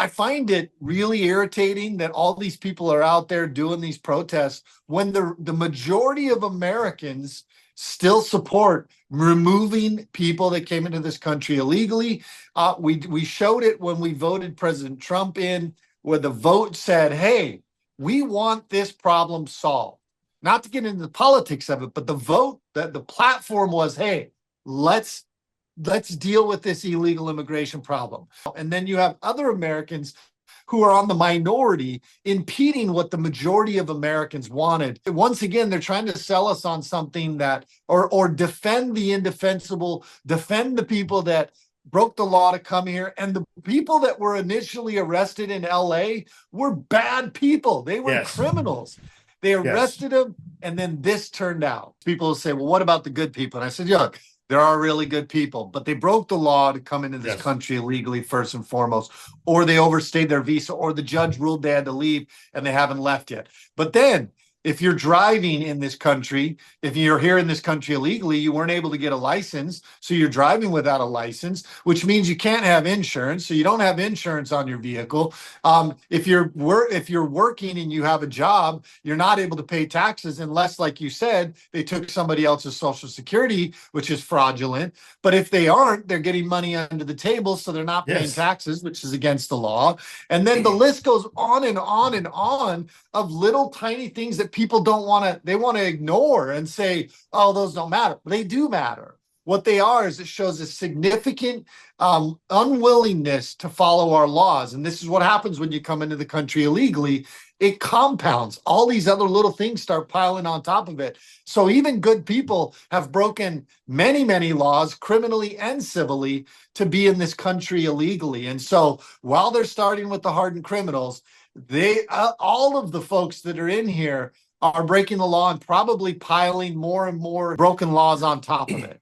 I find it really irritating that all these people are out there doing these protests when the majority of Americans still support removing people that came into this country illegally. We showed it when we voted President Trump in, where the vote said, hey, we want this problem solved. Not to get into the politics of it, but the vote, that the platform was, hey, let's deal with this illegal immigration problem. And then you have other Americans who are on the minority impeding what the majority of Americans wanted. Once again, they're trying to sell us on something that, or defend the indefensible, defend the people that broke the law to come here. And the people that were initially arrested in LA were bad people. They were criminals. They arrested them, and then this turned out. People will say, well, what about the good people? And I said, look, there are really good people, but they broke the law to come into this country illegally, first and foremost, or they overstayed their visa, or the judge ruled they had to leave and they haven't left yet. But then if you're driving in this country, if you're here in this country illegally, you weren't able to get a license, so you're driving without a license, which means you can't have insurance, so you don't have insurance on your vehicle. If you're working and you have a job, you're not able to pay taxes unless, like you said, they took somebody else's Social Security, which is fraudulent. But if they aren't, they're getting money under the table, so they're not paying taxes, which is against the law. And then the list goes on and on and on of little tiny things that people don't want to, they want to ignore and say, oh, those don't matter. But they do matter. What they are is it shows a significant unwillingness to follow our laws. And this is what happens when you come into the country illegally. It compounds. All these other little things start piling on top of it. So even good people have broken many, many laws, criminally and civilly, to be in this country illegally. And so while they're starting with the hardened criminals, they all of the folks that are in here are breaking the law and probably piling more and more broken laws on top of it.